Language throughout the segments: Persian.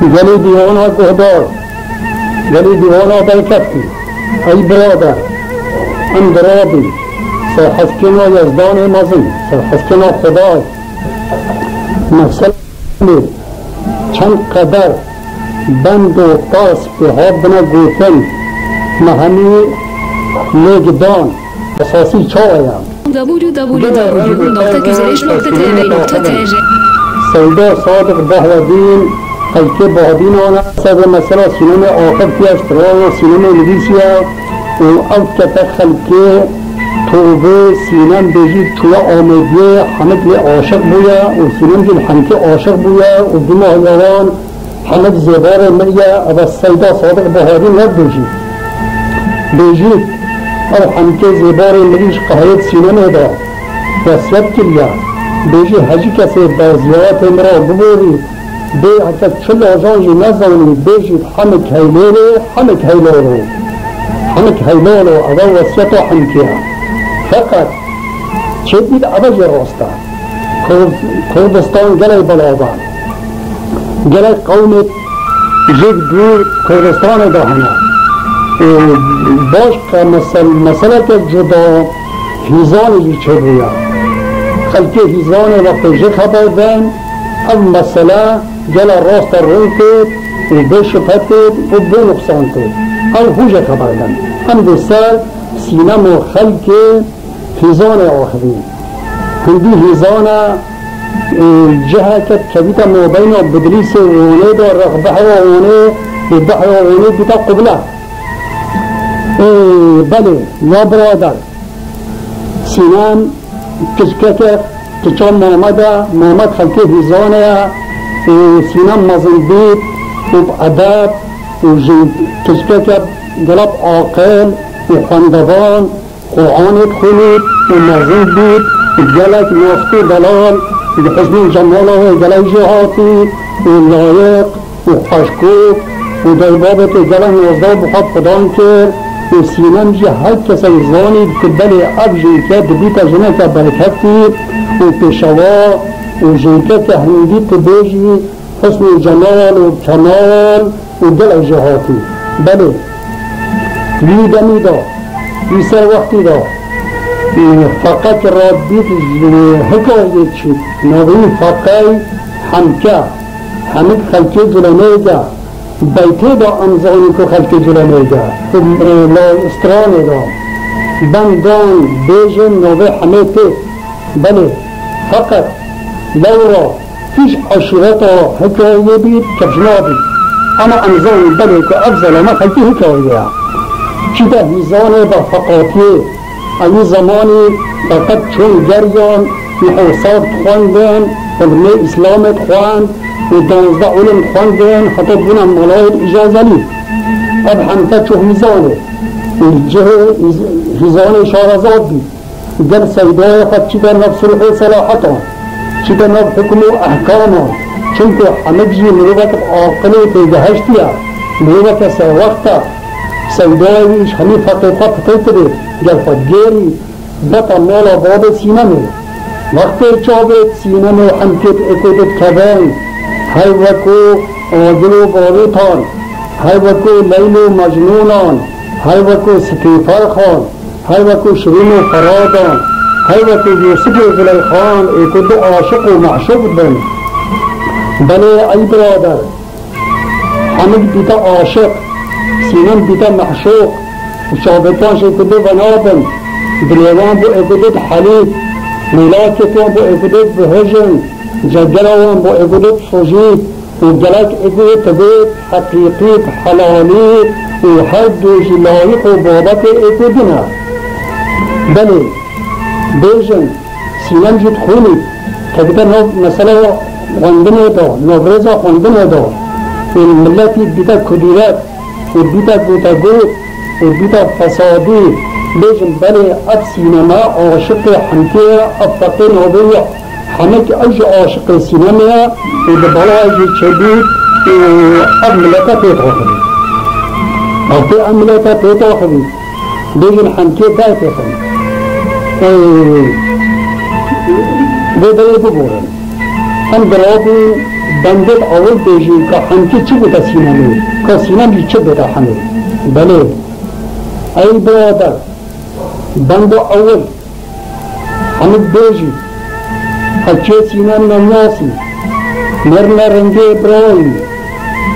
گلی دیوانا گهدار گلی دیوانا بیکتی ای برادر اندرابی سرحسکنا یزدان مزن سرحسکنا خدای مثلا چند قدر بند و قاس به ها بنا گوتن مهمی نگدان اساسی چاویم www.guzelish.tv.tg سیدا صادق بهودین خلق بهودین آنا سبب مثلا سینم آخر کی اشترال و سینم نویسیا و او کتا خلق توبه سینم بجی تولا آمدیه حمد لی عاشق بویا و سینم جل حمد عاشق بویا و دماغ یوان حمد زبار مریا او سیدا صادق بهودین نب بجی او حمد زبار مریش قهیت سینم دا وسوب کلیا بيجي هجي كسي بازيات مرا ببوري بي حتى كل أجانجي نزوني بيجي حمك هيلولو حمك هيلولو حمك هيلولو أضا وسيطو حمكيها فقط شديد أبجي روستا كردستان قلي بلادان قلي قومة جيك دور كردستان داهنا باش كمسألة جدا هزاني يشبويا خلقی هزان وقت جه خبر دن او مسئله جل راست رون کد و بشفت و بو نقصان کد او هوجه خبر دن هم بسر سینم و خلق هزان آخری هندی هزان جهه کد کبیت موبین و بدریس و اونه دا رغبه و اونه بدبح و اونه بیتا قبله بله یا برادر سینم کشکه کچان محمد خلقی هزانه سینم مزنبید و ادب و کشکه گلاب عاقل و خاندوان قرآنت خونید و مزنبید و گلک نافتی دلال و حسن جماله و گلک جهاتی و لایق و خشکوک و دیبابت گلک نازده بخواد خدان کرد و سینم جی هر کسی زانی که بلی اب جنکه دبیتا جنه که برکتی و پیشوا و جنکه که هندی که بیجی حسن جمال و کمال و دل جهاتی بلی وی دمی دا وی سر وقتی دا فقط را بیت حکایت شد نوی فقای حمکه حمد خلقی جلنه دا بیتی دا امزانی که خلقی جلنه دا لا استرانه دا بندان بیجن نوی حمیته بله فقط لورا فيش عشرتا حكاية بيت كبجنابي أما أنزاني بله كأفضل ما خلقي حكاية كده هزاني بفقاتي أي زماني فقط چون جريان محوصات خواندن وبني إسلامت خواند ودانزده علم خواندن حتى بنا ملايد إجازة لي أب حمتا چو هزاني الجه هزاني شارزات بي در سيدايا قد چده نفس روحي صلاحتان چده نفس حكم و أحكامان چونکه همه جی مروت عاقلی پیدهشتیه مروت سه وقتا سودایش همین فقیقه پتیتره گرفت گیری بطا مالا باب سینمه وقتی چابت سینمه حمکت اکودت کبان های وکو آجل و باریتان های وکو لیل و مجنونان های وکو ستیفر خان های وکو شرین و فرادان های وکو یوسف و زلیخان اکود عاشق و معشوق بن بله ای برادر حمد بیتا عاشق سینم بیتا محشوق و شابتان شکده بنابن دلیوان بو اکدد حلیب میلاکتان بو اکدد بهجن جگلوان بو اکدد فجید و گلک اکدد تبید حقیقیت حلالی و حد و جلایق و بابت اکدنا بله بیجن سینم جد خونید تبید نوب مثلا خوندنه دا نوبرزا خوندنه دا ملتی بیتا کدورت و بیتا گوتاگوت و بیتا فسادی بیجن بله اب سینما عاشق حمکه اب فقیر نوبیه همه که اج عاشق سینما و دبالا اجی چبید اب ملتا پیتا خدید اب ملتا پیتا خدید بیجن حمکه دایتا خدید و بله ببورن هم درابی بندت اول بیجی که همکی چی بوده سینمی که سینمی چه بوده همه بله ای برادر بند اول همه بیجی هچه سینم نمیاسی مرن رنگی برایی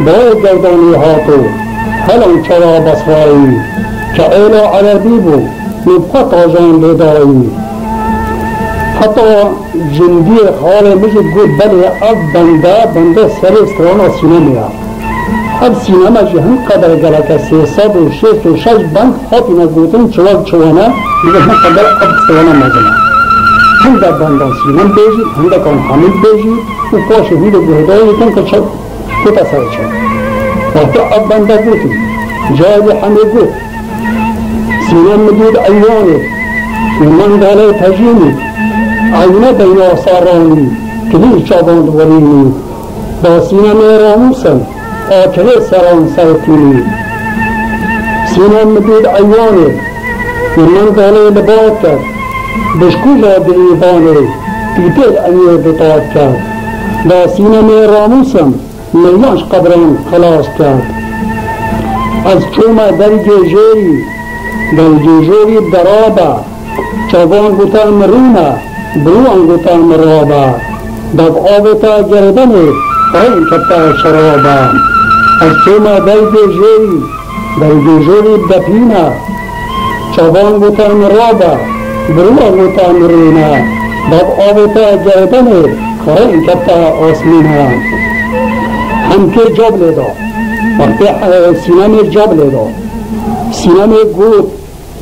برای گردانی هاتو هلان چرا بسوایی که ایلا عربی بو نبقى آجان لدایی حتی جندی خاله میشه گود بله اب بنده سر استرانا سینما اب سینما جه هم قدر گله که 366 بند خاطی نگوتن چوانه دیگه هم قدر اب استرانا مزنه هم در بندان سینم بیجی هم در کان حمید بیجی و پاش هیده گهدایی کن که چه کتا سر چه وقتی اب بنده گوتی جای حمید گوت سینم مدید ایوانه من داله تجیمی عینه بین آثارانی که هیچ چابان دورینی با سینم راموسم آکره سران سرطینی سینم مدید ایوانه من داله لباد کرد بشکو جاده ایوانه تیتر امیر بطاعت کرد با سینم راموسم میانش قبران خلاص کرد از چوم در جیجوری درابا چوبان گوتا مرونا بروان گوتا مرابا دب آبتا گردنه قرن کتا شرابا از چوم در جیجوری دپینا چوبان گوتا مرابا بروان گوتا مرونا دب آبتا گردنه قرن کتا آسمینا هم که جاب لیدا وقتی سینم جاب لیدا سینم گوت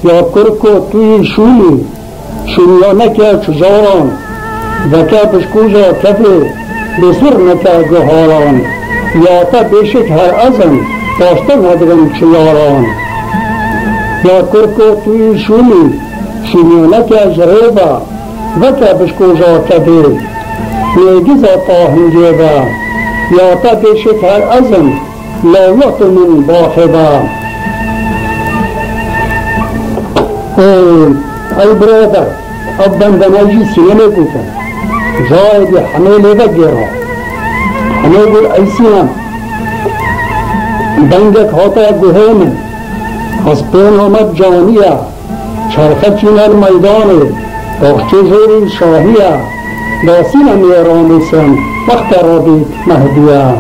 یا کرکو توی شونیا نکه چجاران وکه پشکوژا کفه بسر نکه گهاران یا تا بیشک هر ازم داشته ندرم چیاران یا کرکو توی شونیا نکه جریبا وکه پشکوژا کفه نیگیزا تاهنجیبا یا تا بیشک هر ازم لایت من باخبا ای برادر اب بندناجی سینه گوتن جای دی حمیله و گیرا حمیل گل ای سینم بندک هاتا گوه من حسبین آمد جانیه چرخه چینر میدانه باخچه جوری شاهیه با سینم ایرانیسم وقت را دید مهدیه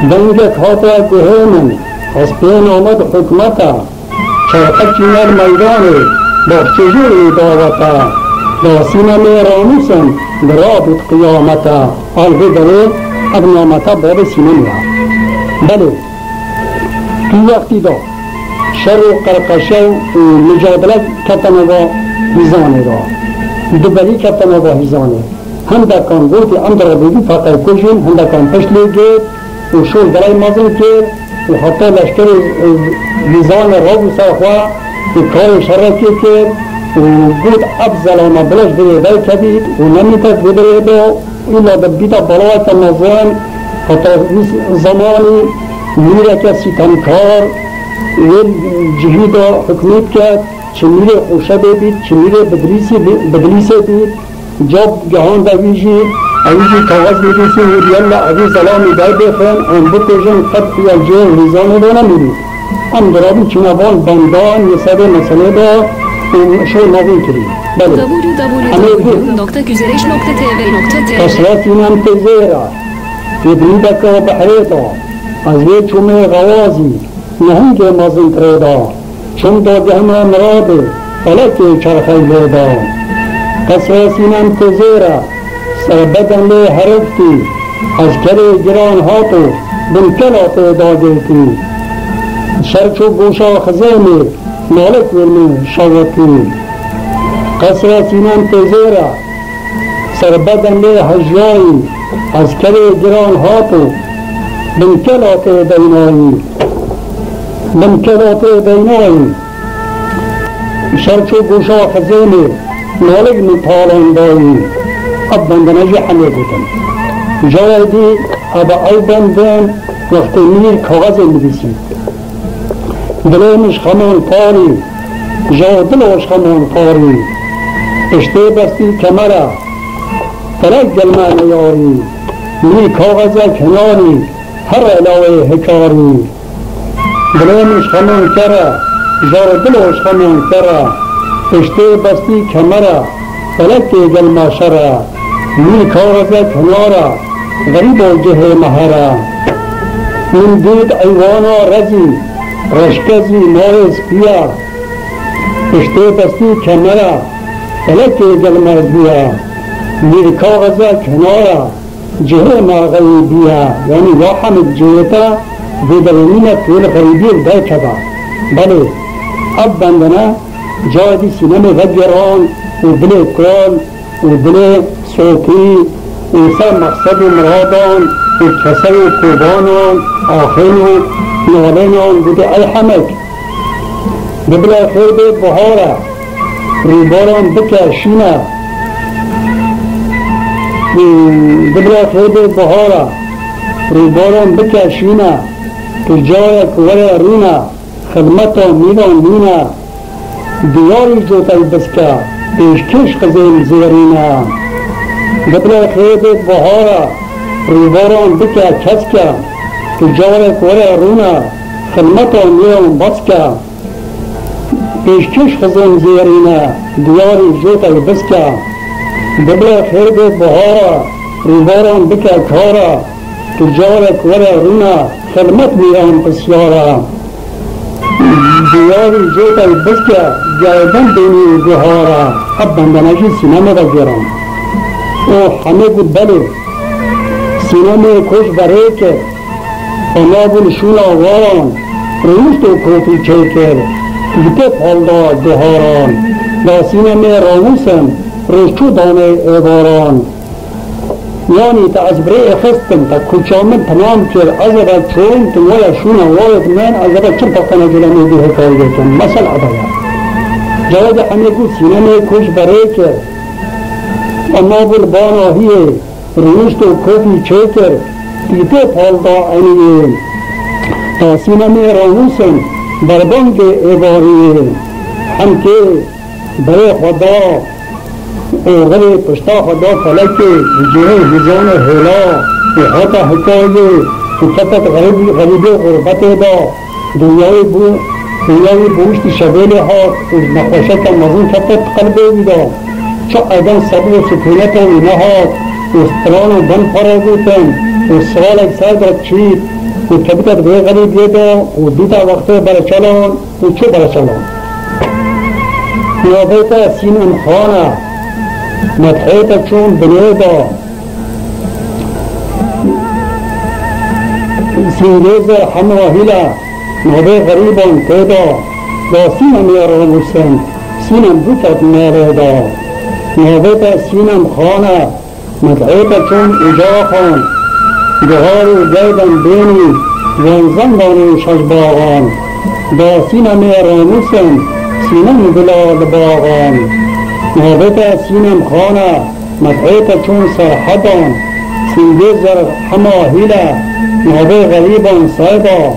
بندک هاتا گوه من حسبین آمد حکمته چرخه چینر میدانه باخچه جوری دعوتا با سینم راموسم برابط قیامتا آلوه داره ابنامتا باب سینم یا بله تو وقتی دا شر و قرقشه و مجادله کتنه با هیزانه دا دبلی کتنه با هیزانه هم در کان گوتی اندر بیدی فاقر کشین هم در کان پشلی گید و شول درای مازن کرد و حتی لشکر هیزان رابو ساخوا و کار شرکی کرد و گود افضلانه بلش بریده کدید و نمیتد بریده ایلا ببیده بلایت نظام حتی زمانی میره که ستمکار و جهید حکمیت کرد چه میره خوشه بید چه میره بدلیسه بید جاب گهان دویجی اویجی کاغذ میدیسی و دیالا اوی ظلامی دای بخن اون بکشن قد یا جه هیزانه دو نمیدید ام درابی چنوان بندان یه سر مسئله دا شو نوی کرید بله www.güzeliş.tv.tr قصرات اینم تزیرا تبریدک و بحریتا از یه چومه غوازی نهنگ مازن تریدا چون دا گهمه مراده فلک چرخی لیدا قصرات اینم تزیرا سربدن لی حرفتی از کلی گران هاتو بنکلات داگیتی شرچو گوشا خزیمی مالک ورمی شوکی قصر سینم تزیرا سربدن لی حجیایی از کلی گران هاتو بنکلات دینایی شرچو گوشا خزیمی مالک نتالان دایی اب بندنجی حمی بودن جای دی اب ای بندن وقتی میر کاغذ می‌نویسید دلش خمان پاری جا دلش خمان پاری اشته بستی کمره فلک گلمه نیاری می کاغذ کناری هر علاوه هکاری بلومش خمون کرا جار دلوش خمون کرا اشته بستی کمرا فلکی گل ماشرا می کاغذ کنارا غریب و جه مهرا من دید ایوانا رزی رشکزی مارز پیا اشته بستی کمرا فلکی گل مرزیا می کاغذ کنارا جه ما غریبیا یعنی واحم جهتا بدلنینا طول غریبی ده کبا بله اب بندنا جادی سینم غجران و بله کل و بله صوتی و سر مقصد و مرادان و کسر و قربانان آخین و نالینان بوده ای حمک ببلا خیر بید بهارا ریباران بکشینا ببلا خیر بید بهارا ریباران بکشینا تجارة ولا رونا خدمتا ميلان لينا دياري جوتا البسكا بيشكش خزين زيرينا قبل خيبت بهارا ريباران بكا كسكا تجارة ولا رونا خدمتا ميلان بسكا بيشكش خزين زيرينا دياري جوتا البسكا قبل خيبت بهارا ريباران بكا كارا تجارة ولا رونا خدمت میان بسیارا دیاری جوتا بسکا جایدن دینی بهارا اب بندناشی سینما بگیرم او همه بود بله سینما کش برای که انابون شولا واران روست و کوتی چیکر گیته پالدا دهاران با سینما راموسم روشتو دانه ایواران یعنی تا از برای خستم تا کچامن تمام کرد از را چون تو ویا شونه وارد من از را چند پاکنه جلمی دیه کاری کن مثل عدایا جواد همه کو سینه کش برای کرد اما بلبان آهیه روشت و کوفی چه کرد دیده پالدا اینیه تا سینه راموسم بربند ایواریه هم که برای خدا غير پشتا خدا فلکه جهه هزان هلا احاطه حکایه وکتت غریبی غربت دا دنیای بوشت شبیل هات و نخوشت مزون کتت قلبه بیدا چو ایدن صبر و سکونت و اینه هات و استران و بند پرازوتن و سوال اکسر در چید و کبتت غیر غریبی دا و دیتا وقت برچلان و چو برچلان نیابیتا سین خانه مدحيتا چون بنيدا سنجيزر حمواهلا نهبه غريبا تيدا دا سينا ميرا مسلم سينا بوتت ميردا نهبتا سينا خانا مدحيتا چون اجاخان جهاري جيدا بيني وانزنداني شجباغان دا سينا ميرا مسلم سينا بلاد باغان نهبتا سینم خانه مدعیتا چون سرحدان سنجزر حماهیلا نهبه غریبان سایدا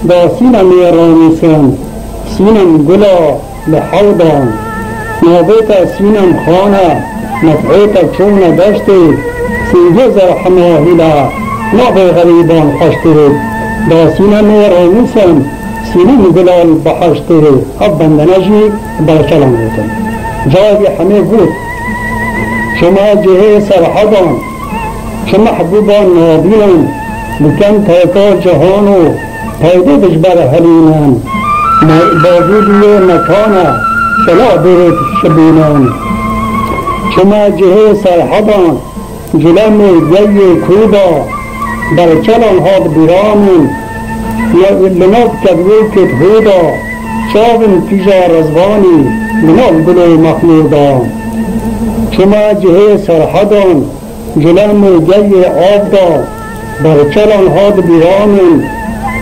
دا سینم ایرانیسن سینم گلا لحودان نهبتا سینم خانه مدعیتا چون دشتی سنجزر حماهیلا نهبه غریبان خشتی دا سینم ایرانیسن سینم گلا بحشتی اب بندنجی برکلم بودن جاوی همه بود شما جهه سرحدان شما محبوبان نابینان بکن تایکا جهانو پیده بجبر حلینان باوجود مکانه فلا برد شبینان شما جهه سرحدان جلم گی کودا برچلان هاد بیرامون یا لناب کبیو کت هودا چاون تیجا رزوانی منال گلوی محمودا شما جهه سرحدان جلم گی آب دا برچلان هاد بیرامون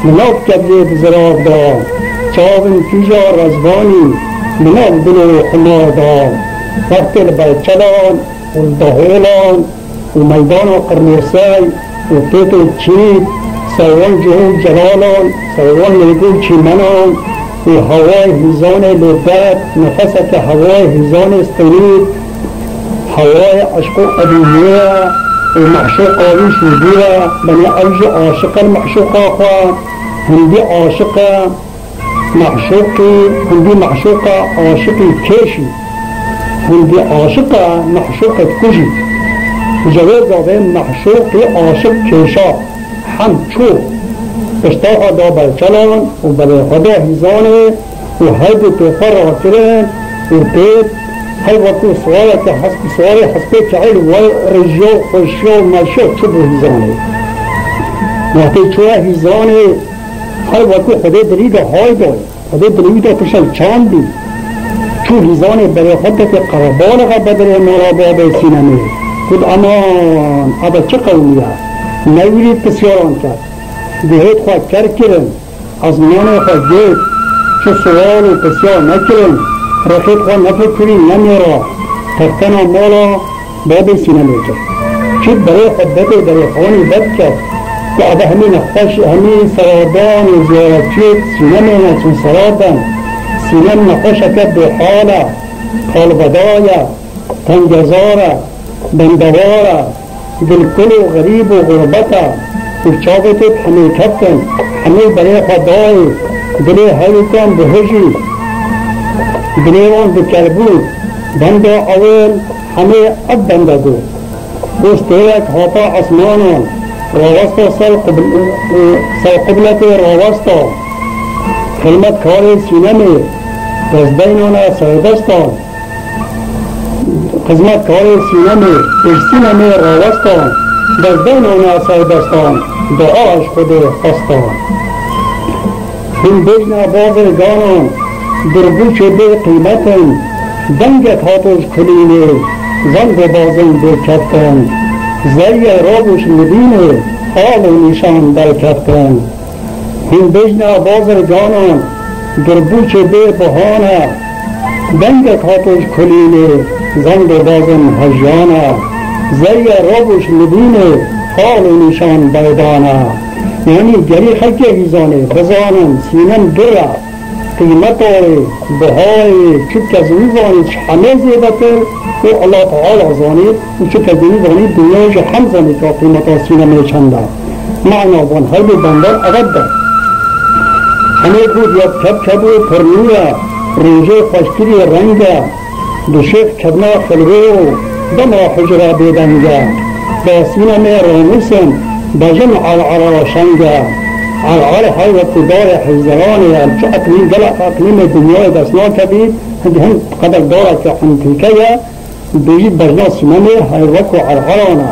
منال کبیت زراب دا چاون تیجا رزوانی منال گلوی حمادا وقت برچلان و الدهولان و میدان و قرمیسای و تیت و چید سوان جهه جلالان سوان نیگو چیمنان و هوای هزان لذت نفسك هوای هزان استنید هوای عشق و قدیمیه ومعشوقة ويش وديها بني أوجه عاشقة المعشوقة أخوة هندي عاشقة معشوقي هندي معشوقة عاشقي كيشي هندي عاشقة معشوقة كوجي جواز بين معشوقي عاشق كيشا حمد شوف اشتاقا دا بالچلان وبالي خدا هزاني وهيدو تفرع كلان وبيت هاي وقت سؤالك حسب سؤالي حسب تعالي ورجو خشو ماشو شبه هزاني وقت شوه هزاني هاي وقت خدا دريده هاي داي خدا دريده تشل چاندي شو هزاني بري خدا في قربانغا بدر مرابا بسينامي قد امان هذا چه قوليها نويري تسياران کرد دهيت خواه کرکرن از میان خواه جيت شو سوال و بسیار نکرن رخيت خواه نفکری نمیرا تختنا مالا باب سینه میکرد چی برای خودبت برای خوانی بد کرد که اده همین نخفش همین سرادان و زیارتیت سینه مینه چون سرادان سینه نخفش کرد به حالا قلبدایا تنگزارا بندوارا دلکل و غریب و غربتا وشابتت حمي كابتن حمي بري خداي بري هايكم بهجي بريوان بكربوت بندا اول حمي اب بندا دو وستيك هاتا اسمانا رواستا سال قبلة رواستا خلمت كاري سينامي تزدينونا سيدستان خدمت كاري سينامي ارسينامي رواستا تزدينونا سيدستان دعاش خود خستان هم بجنا بازر گانان دربو شده قیمتن دنگت هاتوش کلینه زنگ بازن برکتن زی رابوش مدینه حال و نشان برکتن هم بجنا بازر گانان دربو شده بهانه دنگت هاتوش کلینه زنگ بازن هجانه زی رابوش مدینه حال و نشان بیدانه یعنی گری خلقی هیزانه بزانم سینم دره قیمتای بهای چک از میزانید همه زیبتر و الله تعالی زانید و چک از میزانید دنیایش هم زانید که قیمتا سینم چنده معنا بان هیدو بندر عقد ده همه بود یک کب و پرنوره روژه خوشکری رنگه دو شیخ کبنا خلوه و دم را حجره بیدنگه باسينا مي راموسن بجن على شنجا على هاي وقتدار حزراني الأقليم جلق أقليم الدنيا دسنا كبير هم قدر دارك حنتيكية بيجي بجنا سنمي هاي وقو على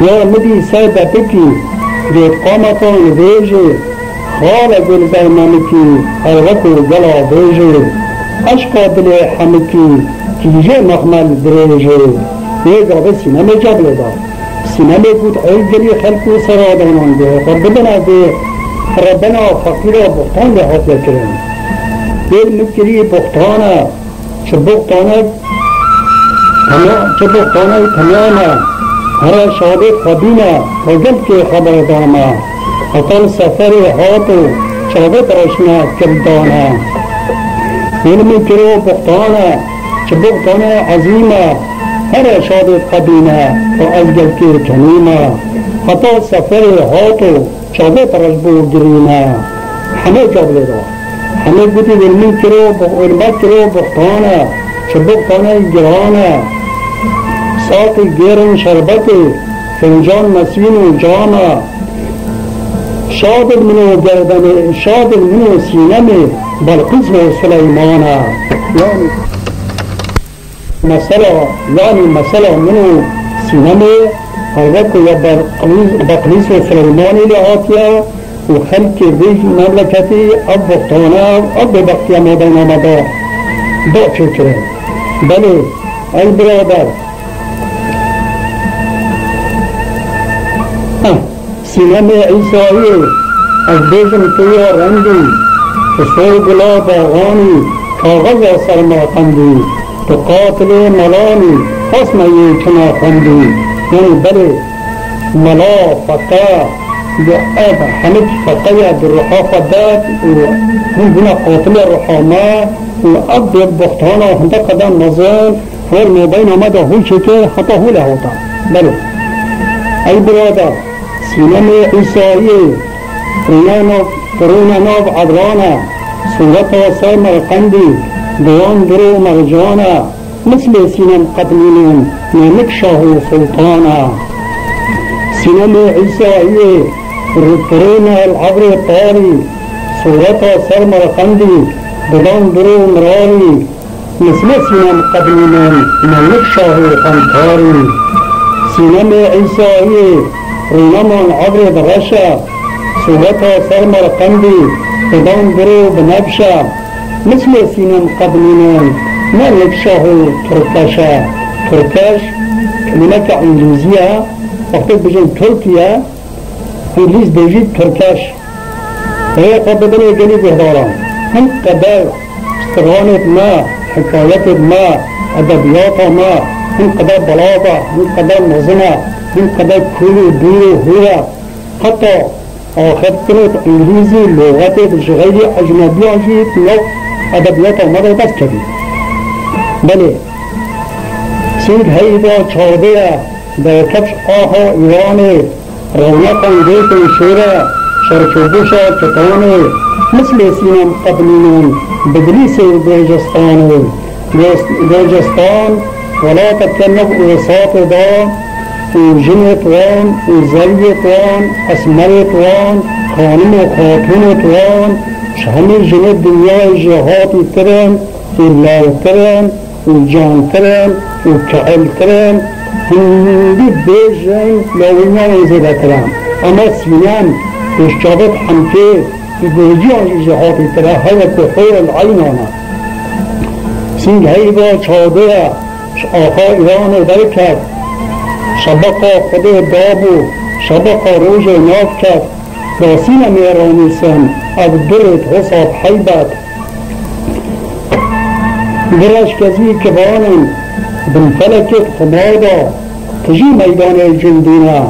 يا مدي سيدة بكي جيت قامتان بيجي خالق الزيمانكي هاي وقو جلا بيجي أشقى بلي حمكي كيجي مخمل بريجي يجا بس سينما جابله دا سينما بود أيجري خلقو سرادانان ده ربنا ده ربنا فقير بختان ده هات يكرم دل مكري بختانا شبختانا تماما هر شادي خبينا وجب كي خبر داما أطل سفر هاتو شادت رشنا كردانا دل مكري بختانا شبختانا عظيمة هر شادت قبینا و ازگل کیر کنیما خطا سفر هاتو شادت رجبو گرینا همه جابله دا همه بودی علمت کرو بختانا شبختانا گرانا ساق گیرن شربت فنجان مسین و جاما شادت منو گردن شادت منو سینم بلقیس و سلیمانا یعنی مسألة منه سينما هذاك بقليس وسليمان اللي عاطية وخلق بيج مملكتي أب بختانا أب بختيا ما بين مدى ضع فكرة بلي البرادر سينما عيسائي البيجم كيا رندي فسوق لا باغاني كاغذ سرماقندي تقاتل ملاني خصم يكنا خندي يعني بلي ملا فتا بأب حمد فتايا بالرحا فدات وهم هنا قاتل الرحامة وأب بختانا هنده قدام نظام فور ما بين مدى هو شكل حتى هو له بله أي برادر سينما عيسائي قرون نوب عدرانا صورة وسام القندي دوام درو مرجانا مثل سينما قدمين نمكشه سلطانا سينما عيسائي قرون العبر الطاري صورة وسام القندي دوام درو مراري مثل سينما قدمين نمكشه قنطاري سينما عيسائي رينما عبر الرشا صورة سلم القندي قدام درو بنبشا مثل سينما قدمين نمكشه تركاشا تركاش كلمة إنجليزية وقت بجن تركيا إنجليز بيجي تركاش هي قبضني جلي بهداران هم قدر استغانة ما حكاية ما أدبيات ما من قدر بلاغة من قدر نظمة من قدر كل دور هو حتى آخر كلمة إنجليزي لغات غير أجنبية جيت لو أدبيات مرة بس كبير بله سيد هيدا چاودية دا كبش آها إيراني رونقا ديت شورا شرچوبوشا چطاني مثل سينم قبلين بدليس بلوجستان ولا تتكلم وساط دا وجنة وان وزلية وان أسمرة وان خانم وخاتون وان شهمي جنة دنيا جهات ترن الله ترن وجان ترن وكعل ترن هندي بيجين لوينا وزيدة ترن أما سينام اشتغلت حمكي في بيجين جهات ترن هذا كحور العينانا سنگ هيدا چاودية آقا ایران درکت شبقا خود دابو شبقا روژ ناف کت راسین میرانیسن از درت حساب حیبت درش کزی کبانن بنفلکت خمادا تجی میدان جندینا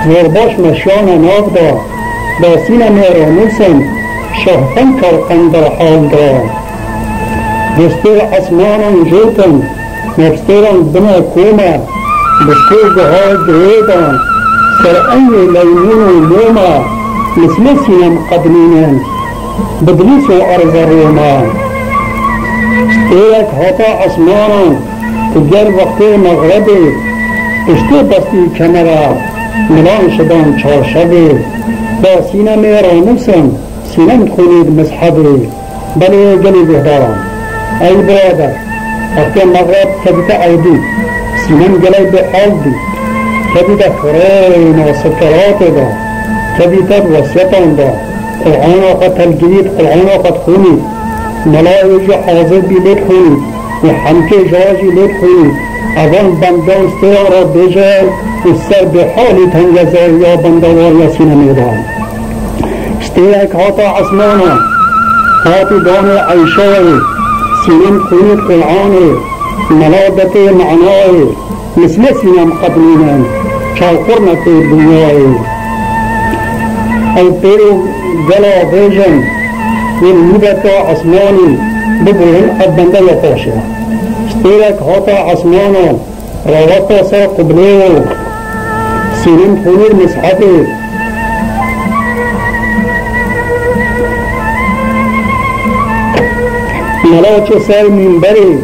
زرباش مشیان ناف دا راسین میرانیسن شهفن کرقن در حال دا دستور اسمانا جوتن نفستران بنا كوما بستور جهاز جهيدا سرأي ليمون اللوما مثل سينم قدمين بدليس أرض الروما اشتيرك هطا اسمانا تجار وقت مغربي اشتو بستي كاميرا ملان شدان چارشبي با سينم رانوسن سينم خليد مسحبي بلي جلي بهداران أي برادر وقت المغرب كبت عيدي سنن جلي بحالدي كبت فرين وسكرات دا كبت وسيطان دا قرآن وقت الجديد قرآن وقت خوني ملايج حاضر بي ليت خوني وحمكي جاجي ليت خوني أظن بندان استيارة بجال السر بحالي تنجزر يا بندوار يا سنن ميدان استيارك هاتا عثمانا هاتي داني عيشاوي سينم خوني قرآني ملابة معناي مثل سينم قبلين شاقرنة الدنياي أو تيرو جلا فيجن والمدة عثماني ببرهن أبندا يطاشا اشتيرك هاتا عثمانا رواتا سا قبليو سينم خوني المسحبي ملاك سال منبري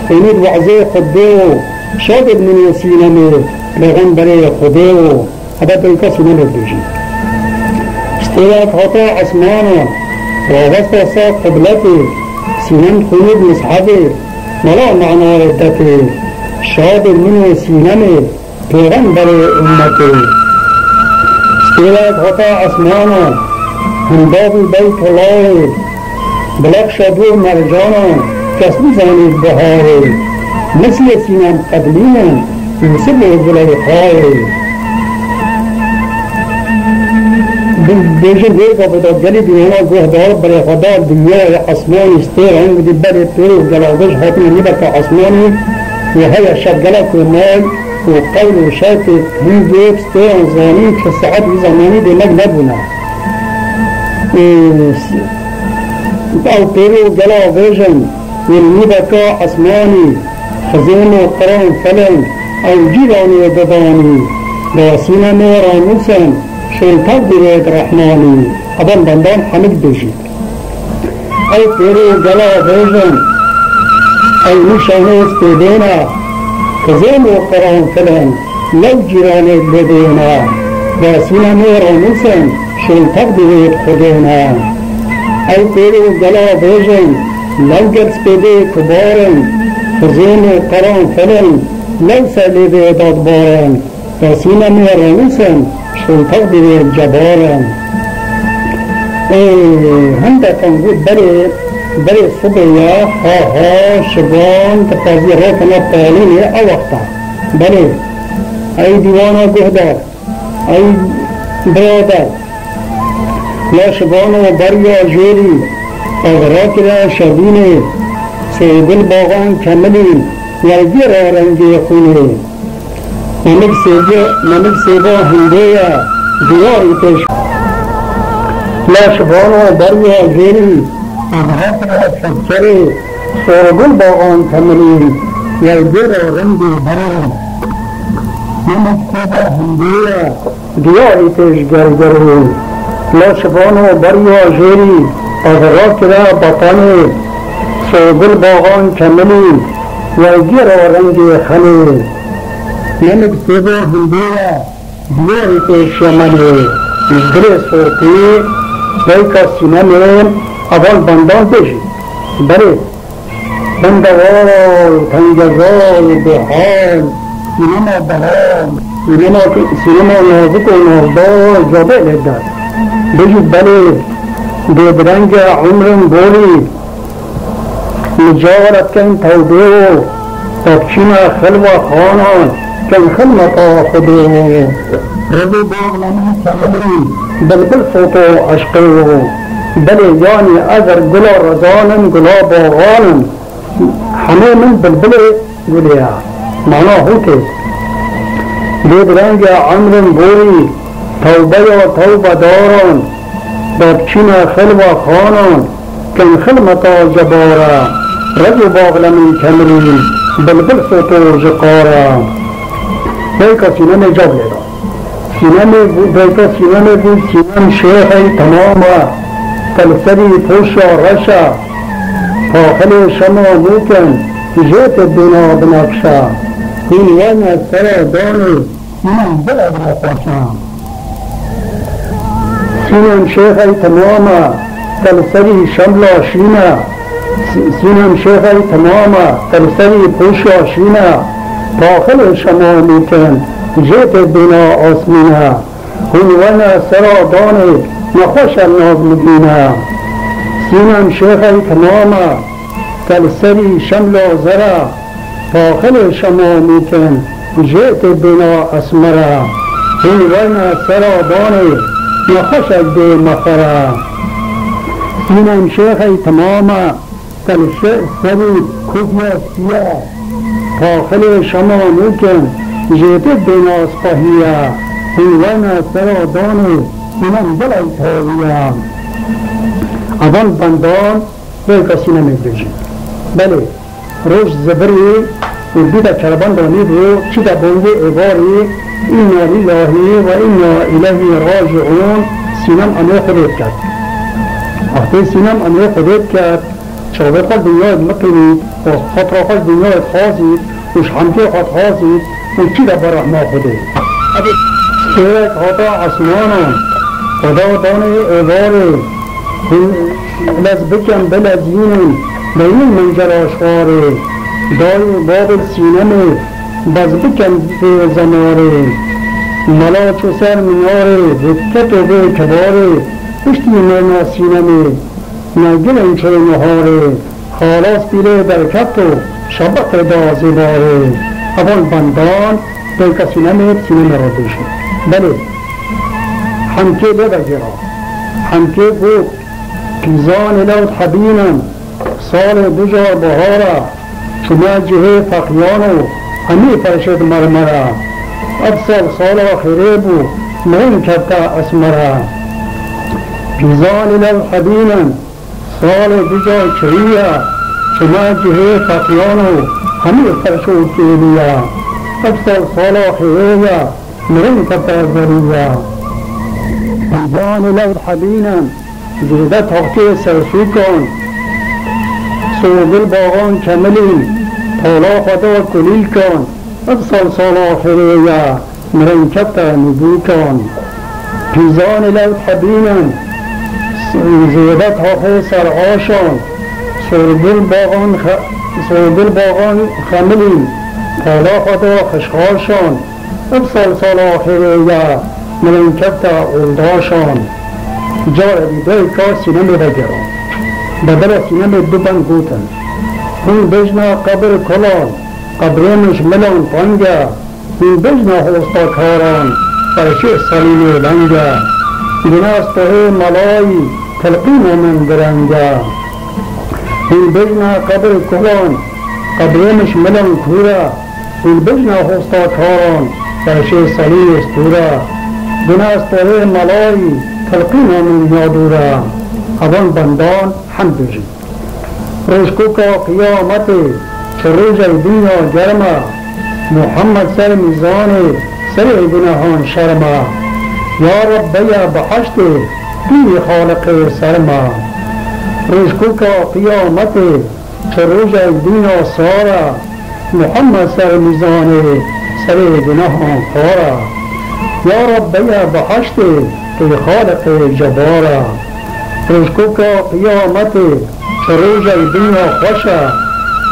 خميد وعزي خديو شادد من يسينمي لغنبري خديو هذا بيكا سنين الدوشي اشتراك هطا عثمانا وغسط ساق قبلتي سنين خميد مسحبي ملا معنى ردتي شادد من يسينمي لغنبري أمتي اشتراك هطا عثمانا هنداب بيت الله بلق شادو مرجانا كسب زاني بهاري مثل سينام قبلينا يوسف الزليخاي بيجي بيجا بدا جلي بيهنا جهدار بريخدار دنيا عثماني استير عند دي بدي تيرو جلاوش هاتي نبكا عثماني وهي شغلة كمال وقول وشاتت هم جيب استير زاني كساعات زماني دي نبنا أو تيرو جلا فيجن والنبكا عثماني خزين وقران فلن أو جيراني بداني باسينا ميرانوسا شلتك بريد رحماني أبن بندان حمد بجي أي تيري جلا بيجن أي نشانيس بدينا كزين وقران فلان لو جيراني بدينا باسينا ميرانوسا شلتك بريد خدينا أي تيري جلا بيجن لو جرس بدي كبارن كزين وقران فلان ليس لذي دادبارا فسينا ميرانوسا شلتك بريد جبارا هنده تنقود بري صبيا ها شبان تقاضيراتنا التالين اوقتا بري اي ديوانا قهدار اي برادر لا شبان وبريا جيري اغراك لا شبيني سيد الباغان كملين يلجر رنجي خوني نمك سيبا هندية دياري تش لا شبان وبريا جيري اغراك لا شبكري سيد الباغان كملين يلجر رنجي برا نمك سيبا هندية دياري تش جرجرين لا شبان وبريا جيري اغراك لا بطاني سيد الباغان كملين يلجر رنجي خليل نمك سيبا هندية دياري تشمالي مجدري صوتي ليكا سينامين أبال بندان بيجي بري بندوال تنجزال بحال سينما بحال سينما نازك ونازدار جابه لدار بيجي بري بدرنج عمر بولي مجاورت كان توبيو تبشينا خلوة خانان كان خلمة خديه ربي باغ لنا سمري بلبل صوتو عشقيه بلي يعني أجر قلا رزالا قلا باغالا حمي من بلبلي قليا معناه هو كيس بيدرانجا عمر بوري توبة دارا بابچينا خلوة خانان كان خلمة جبارا ربي باغ لنا سمري بلبل صوتو جقارا بيكا سينامي جاب لنا سينامي بيكا سينامي بود سينام شيخي تماما تلسري فوشا رشا فاخلي شما موكن جيت الدنا بنفشا كل وانا سرى داني سينام بلد رفاشا سينام شيخي تماما تلسري شملا شينا سينام شيخي تماما تلسري فوشا شينا داخل شما میکن جیت بنا آسمینا هنوانا سرا دانه نخوش الناز مدینا سینم شیخی تماما تلسری شملا زرا داخل شما میکن جیت بنا اسمرا هنوانا سرا دانه نخوش الدی مخرا سینم شیخی تماما تلسری کفیا سیاه داخل شما ممكن جيت بناس فهيا هنوانا سرا داني من بلد هاويا أظن بندان بيكا سينامي بيجي بلي روش زبري وبيدا كربان داني بو چدا بونجي عباري إنا لله وإنا إليه راجعون سينام أمو خدت كات أختي سينام أمو خدت كات شغبت الدنيا مقري وخطرق الدنيا خاصي وش حمكي قد خاصي وكذا برحمة خده سيرك خطا عصمانا خدا داني عباري لزبكم بلدين بين منجر أشخاري داي باب السينمي بزبكم في زماري ملاك سر مناري ركتو بي كباري اشتي منا سينمي نجل انشي نهاري خلاص بيلي بركتو شبق دازي باري اول بندان بيكا سينمي سينمي رادشي بلي حمكي لبجرا حمكي بود كيزان لوت حبينا سال بجا بهارا شما جهه فقيانو همي فرشد مرمرا أبصر صالة خريبو مهم كبتا أسمرا كيزان لوت حبينا سال بجا شريا شما جهه فقيانو همي فرشد كيليا افضل صلاة خيرية مرين كتازرية انجان لود حبينا زيدت هقتي سرسوكان سوق الباغان كملين طولا خدا كليل كان افضل صلاة خيرية مرين كتازرية پیزان لود حبینا زیادت حافظ سرعاشان سرگل باغان خملین حالا خدا خشخاشان افصال سال آخریه ملنکت اولداشان جار بیدای که سینم بگران بدل سینم دوبن گوتن اون بجنا قبر کلان قبرینش ملان پانگه اون بجنا خوستا کاران فرشی سلیم لنگه گناست به ملایی تلقین من درنگه این بجنا قبر کلان قبرینش ملان کورا این بجنا خوستا کاران فرشی سلیم استورا گناست به ملایی تلقین من یادورا اوان بندان حمد بجی روشکو کا قیامت چه روز دنیا گرمه محمد سر میزان سر گناهان شرما یا رب بیا بحشت توی خالق سرما روشکو کا قیامت چه روز دنیا سارا محمد سر میزان سر گناهان خارا یا رب بیا بحشت توی خالق جبارا روشکو کا قیامت چه روز دنیا خوشا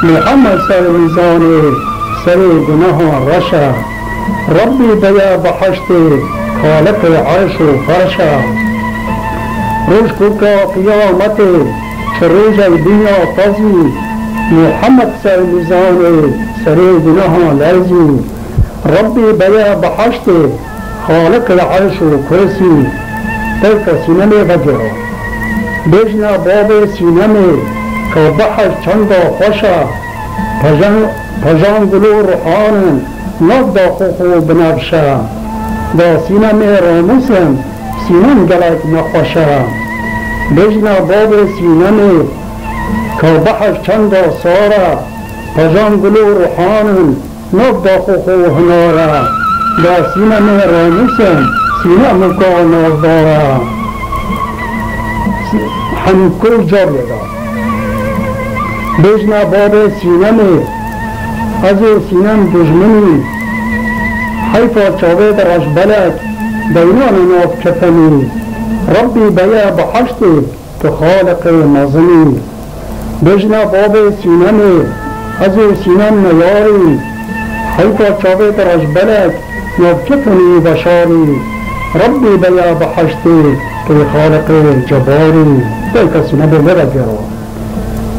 محمد سر میزان سر گناهان رشا ربی بیا بحشت خالق عرش و فرشا روشکو کا قیامت چه روز دنیا فضی محمد سر میزان سر گناهان لرزی ربی بیا بحشت خالق عرش و کرسی تلک سینم وجرا بجنا باب سینم که بحر چند خوشا پجان گلو روحان نب دا خوخو بنفشا دا سینم راموسم سینم گلک نخوشا بجنا باب سینم که بحر چند سارا پجان گلو روحان نب دا خوخو هنارا دا سینم راموسم سینم که نازدارا هم کل جا لگا بجنا باب سینم از سینم دجمنی حیفا چاوه درش بلد دیوان ناف کفنی ربی بیا بحشت که خالق مظنی بجنا باب سینم از سینم نیاری حیفا چاوه درش بلد ناف کفنی بشاری ربی بیا بحشت که خالق جباری تلك سینم بلگرا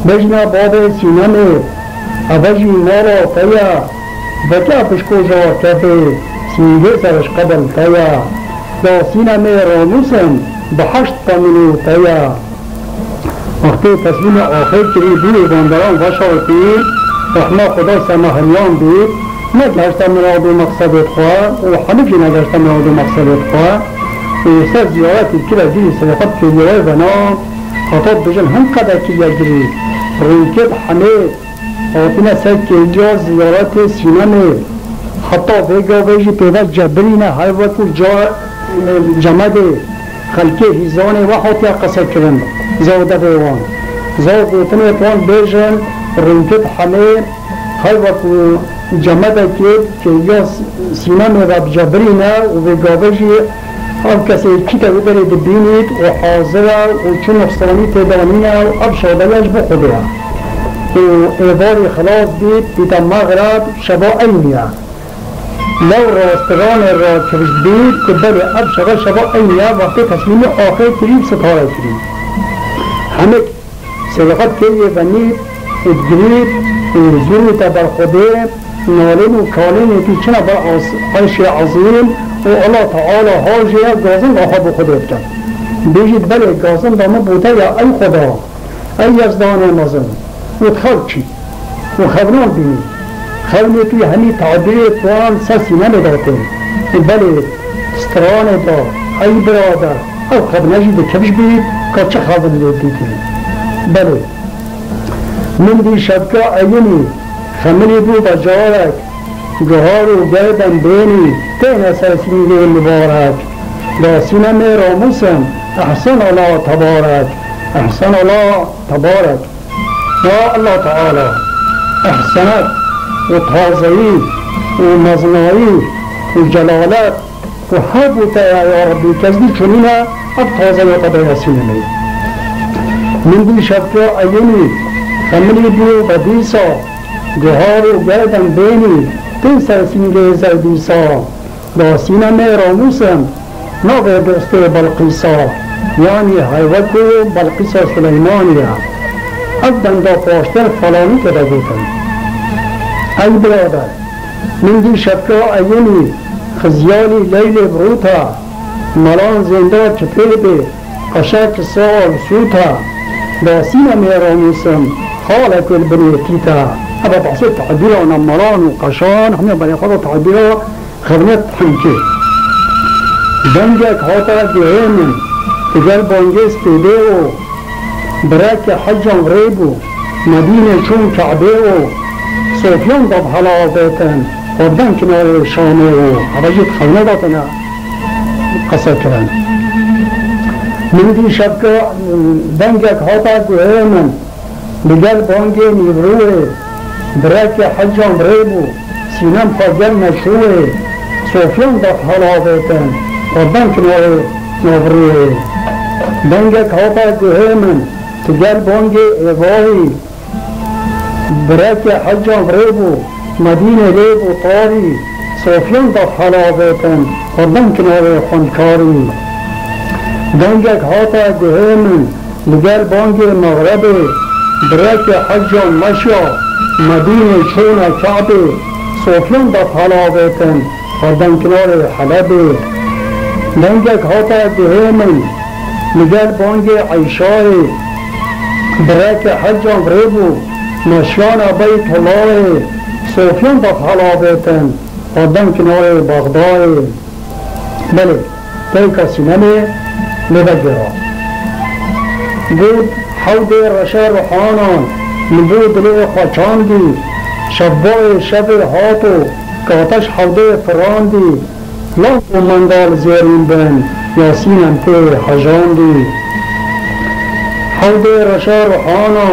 بجنا باب سینم اوجی مارا تیا بکا پشکو جا کبه سینگه سرش قبل تیا دا سینم راموسم بحشت قمنو تیا وقتی تسلیم آخر کری بیر باندران وشارتی رحمه خدا سمحلیان بید نگشت مراد و مقصدت خواه و همه که نگشت مراد و مقصدت خواه و سر زیارتی کلا دیری صدقات کلیوه بنا خطاب بجن هم قدر کلیا گری رنکت حمید آتنا سر کلیا زیارت سینم حتی بگا بجی پیدا جبرینه های وکل جمد خلقی هیزان و حاطی قصد کرن زوده بیوان زود بیتنه توان بجن رنکت حمید های وکل جمد کلیا سینم و جبرینه و بگا بجی اب کسی چیتا ببرید ببینید و حاضره و چون نفسانی تدانینه و اب شادهش بخوده و ایواری خلاص دید دیتا مغرب شبا اینیه لو راستگان را کرش دید که بله اب شبا اینیه وقتی تصمیم آخر کرید ستاره کرید همه صدقات کریه ونید ادگرید زوری تا بر خوده نالین و کالین تی چنه بر عرش عظیم و الله تعالی حاجه گازم آخا بخوده کرد بیجید بله گازم دامه بوده یا ای خدا ای یزدان مازم و تخل چی و خبران بینی خبرانی توی همی تعبیر توان سسی نمیداته بله ستران دا ای برادر او خبر نجید کبش بید که چه خبر دیدی بله من دی شبکه عینی خملی بود جارک جهار و گردن بینی تین سرسینگی مبارک با سینم راموسم احسن الله تبارک احسن الله تبارک یا الله تعالی احسنت و تازهی و مزنایی و جلالت و حبوتا یا ربی کزدی چونینه اب تازه و قبل سینمی من دی شبکه ایونی خملی بیو بدیسا جهار و گردن بینی تین سرسینگی زردیسا با سینم راموسم ناغ دوست بلقیسا یعنی حیوت بلقیسا سلیمانیه ابدن دا پاشتر فلانی کده گوتن ای برادر من دی شبکه ایونی خزیالی لیل بروتا ملان زنده چپیده قشک سال سوتا با سینم راموسم خالق البنيتيتا أبا بحثت تعبيرا نمران وقشان هم يبقى يخوضوا تعبيرا خدمت حنكي دنجك هاتا جهيمن تجال بانجيس تيديو براك حجا غريبو مدينة شون كعبيو صوفيان ضب حلاوتن ودن كنار شاميو عبجيت خلندتنا قصة كران من دي شبكة دنجك هاتا جهيمن بجال بانجي نيبروه براك حجا غريبو سينام فجل مشروه صوفيان ضب حلاوتن ودن كنار نوبروه دنجك هاتا جهيمن تجال بانجي إغاهي براك حجا غريبو مدينة ليبو طاري صوفيان ضف حلاوتن ودن كنار خنكاري دنجك هاتا جهيمن لجال بانجي مغربي براك حجا مشا مدينة شونا كعبي صوفيان ضف حلاوتن ودن كنار حلبي دنجك هاتا جهيمن لجال بانجي عيشاي براك حجا غريبو مشانا بيت الله صوفيان ضف حلاوتن ودن كنار بغداد بله تلك سينمي لبجرا بود حوض رشا روحانا نبود لئ خچاندي شبای شب هاتو کاتش حوض فراندي لانتو مندال زيرين بن ياسين ته حجاندي حوض رشا روحانا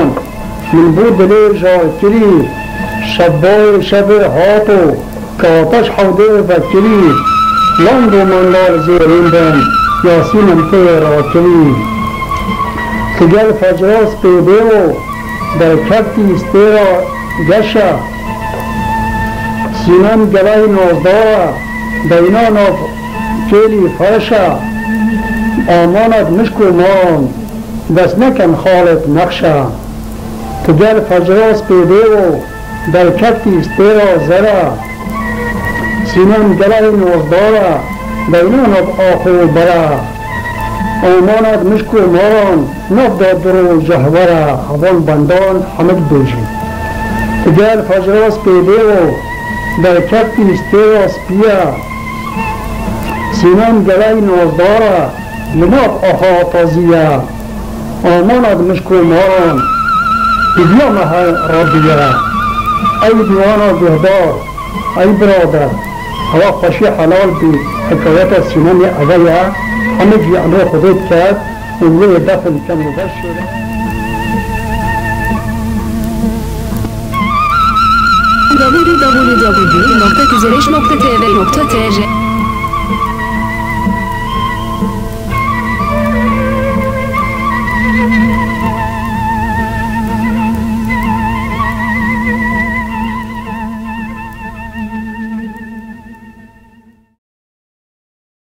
نبود لئ جاكري شبای شب هاتو کاتش حوض فکری لانتو مندال زيرين بن ياسين ته راكري تجال فجراس بيديو در كبتي استيرا جشا سينام جلاي نوزدارا دينانا كيلي فرشا آمانت مشكو مان بس نكن خالق نقشا تجال فجراس بيديو در كبتي استيرا زرا سينام جلاي نوزدارا دينانا بآخو برا آمانت مشکو مان نفداد درو جهورا حوان بندان حمد دوشی تجال فجراس پیدیو در کفتی استیراس پیا سینام گلای نوزدارا لناف آخا تازیا آمانت مشکو مان بدیا مها رابیا ای دیوانا گهدار ای برادر هوا خوشی حلال بی حکایت سینام اغیا همه جیعنو خودت کرد اولوی دفن کم مبشره www.tv.tv